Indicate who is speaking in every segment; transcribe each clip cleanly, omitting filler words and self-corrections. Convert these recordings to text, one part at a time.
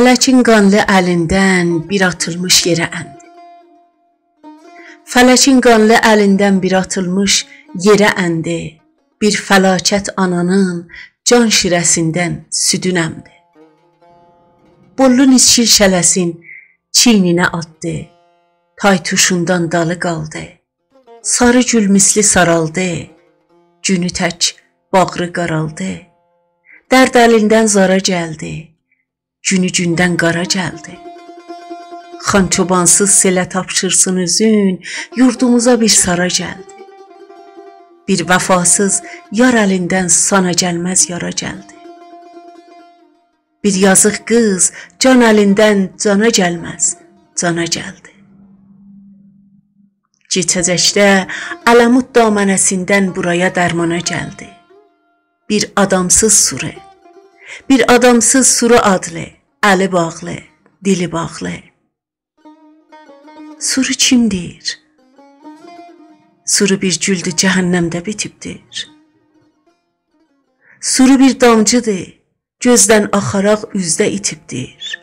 Speaker 1: Fələkin qanlı əlindən bir atılmış yerə əndi. Fələkin qanlı əlindən bir atılmış yerə əndi. Bir fəlakət ananın can şirəsindən südün əmdi. Bollun içkil şələsin çiyninə atdı. Taytuşundan dalı qaldı. Sarı gül misli saraldı. Günü tək bağrı qaraldı. Dərd əlindən zara gəldi. Günü gündən qara gəldi. Xan çobansız selə tapşırsın üzün, yurdumuza bir sara gəldi. Bir vəfasız yar əlindən sana gəlməz yara gəldi. Bir yazıq qız can əlindən cana gəlməz cana gəldi. Keçəcəkdə Əlamut damanəsindən buraya dərmana gəldi. Bir adamsız suru, bir adamsız suru adlı, əli bağlı, dili bağlı. Suru kimdir? Suru bir güldü cəhənnəmdə bitibdir. Suru bir damcıdır, gözdən axaraq üzdə itibdir.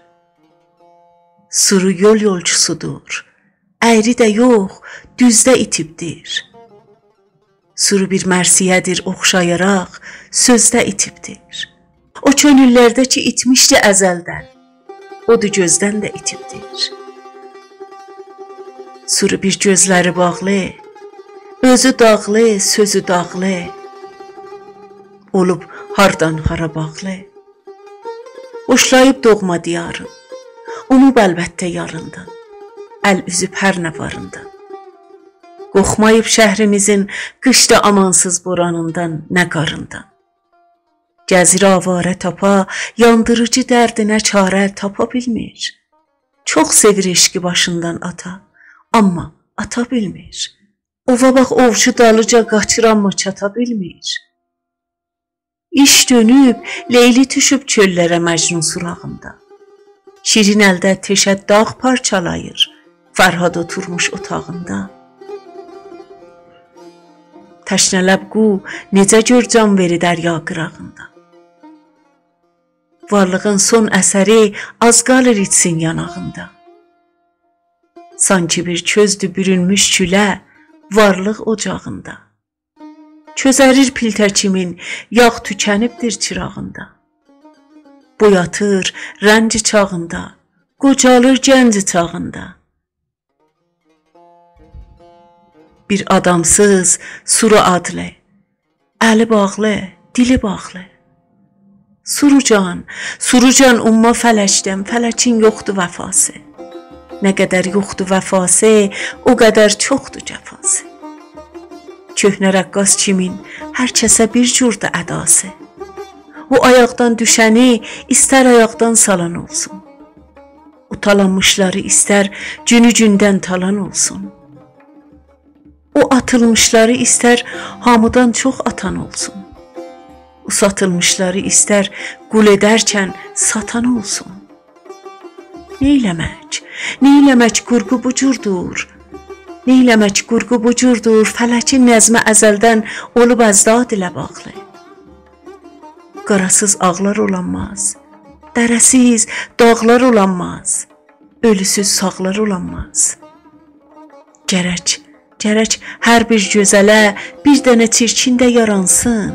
Speaker 1: Suru yol yolcusudur, əyri də yox, düzdə itibdir. Suru bir mərsiyədir oxşayaraq, sözdə itibdir. O könüllərdə ki itmişdi əzəldən, odur gözdən də itibdir. Suru bir gözləri bağlı, özü dağlı, sözü dağlı, olub hardan hara bağlı. Boşlayıb doğma diyarın, umub əlbəttə yarından, əl üzüb hər nə varından. Qoxmayıb şəhrimizin qışda amansız boranından, nə qarından. Gəzir avarə tapa, yandırıcı dərdinə çarə tapa bilmir. Çox sevir eşqi başından ata, amma ata bilmir. Ova bax ovçu dalıca qaçır, amma çata bilmir. İş dönüb, Leyli düşüb çöllərə Məcnun surağında. Şirin əldə teşə dağ parçalayır, Fərhad oturmuş otağında. Təşnələb qu, necə gör can veri dərya qırağında. Varlığın son əsəri az qalır içsin yanağında. Sanki bir közdü bürünmüş külə, varlıq ocağında. Közərir piltəkimin, yağ tükənibdir çırağında. Boyatır rənci çağında, qocalır gənci çağında. Bir adamsız suru adlı, əli bağlı, dili bağlı. Surucan, surucan umma fələkdən, fələkin yoxdur vəfası. Nə qədər yoxdur vəfası, o qədər çoxdur cəfası. Köhnə rəqqas kimin, hər kəsə bir cürdə ədası. O ayaqdan düşəni istər ayaqdan salan olsun. O talanmışları istər günü gündən talan olsun. O atılmışları istər hamıdan çox atan olsun. O satılmışları istər qul edərkən satan olsun. Neyləmək, neyləmək qurğu bu cürdur. Neyləmək qurğu bu cürdur, fələkin nəzmə əzəldən olub əzdad ilə bağlı. Qarasız ağlar olanmaz, dərəsiz dağlar olanmaz, ölüsüz sağlar olanmaz. Gərək hər bir gözələ bir dənə çirkin də yaransın.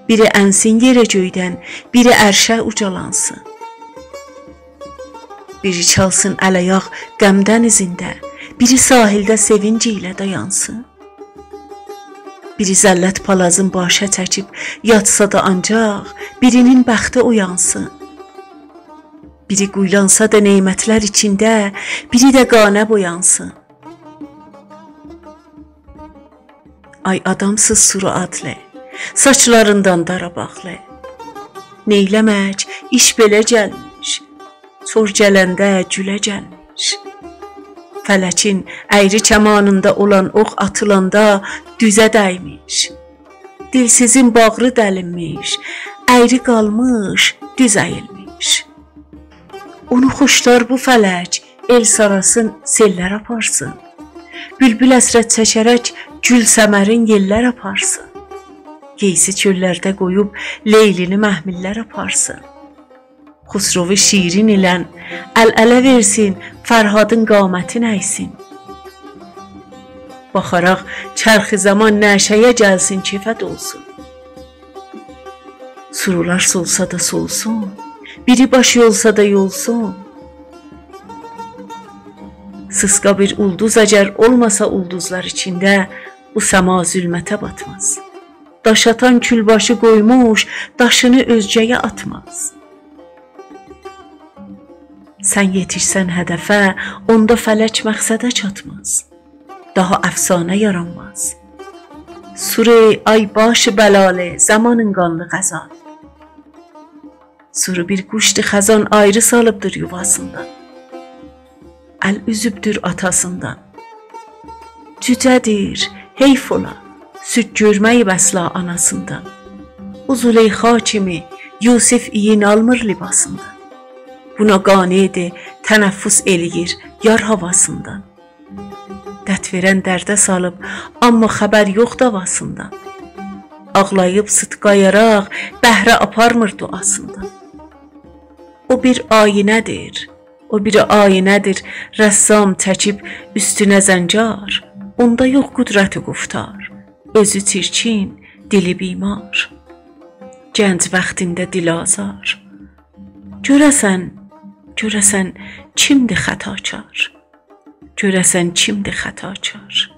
Speaker 1: Biri ənsin yerə göydən, biri ərşə ucalansın. Biri çalsın əl-ayaq qəmdən izində, biri sahildə sevinci ilə dayansın. Biri zəllət palazın başa çəkib yatsa da ancaq birinin bəxti oyansın. Biri quylansa da neymətlər içində, biri də qanə boyansın. Ay adamsız suru adlı, saçlarından dara bağlı. Neyləmək, iş belə gəlmiş, sor gələndə gülə gəlmiş. Fələkin əyri kəmanında olan ox atılanda düzə dəymiş. Dilsizin bağrı dəlinmiş, əyri qalmış, düz əyilmiş. Onu xoşlar bu fələk, el sarasın, sellər aparsın. Bülbül əsrət çəkərək gül səmərin yellər aparsın. Geysi çöllərdə qoyub Leylini məhmillər aparsın. Xusrovu şirin ilən əl-ələ versin, Fərhadın qaməti nəysin. Baxaraq çərxi zaman nəşəyə gəlsin, keyfət olsun. Surular solsa da solsun, biri baş yolsa da yolsun. Sısqa bir ulduz əgər olmasa ulduzlar içində, bu səma zülmətə batmaz. Daş atan külbaşı qoymuş, daşını özgəyə atmaz. Sən yetişsən hədəfə, onda fələk məqsədə çatmaz. Daha əfsanə yaranmaz. Sure ay başı bəlalı, zamanın qanlı qəzal. Suru bir quşdu xəzan ayrı salıbdır yuvasından. Əl üzübdür atasından. Cücədir, heyf ola, süd görməyib əsla anasından. O Züleyxa kimi Yusif iyin almır libasından. Buna qanidir, tənəffüs eləyir yar havasından. Dət verən dərdə salıb, amma xəbər yox davasından. Ağlayıb sıtqayaraq, bəhrə aparmır duasından. O bir ayinədir, o biri ayinədir, rəssam çəkib üstünə zəncar. Onda yox qüdrəti quftar, özü çirkin, dili bimar. Gənc vaxtində dilazar. Görəsən kimdir xətakar? Görəsən kimdir xətakar?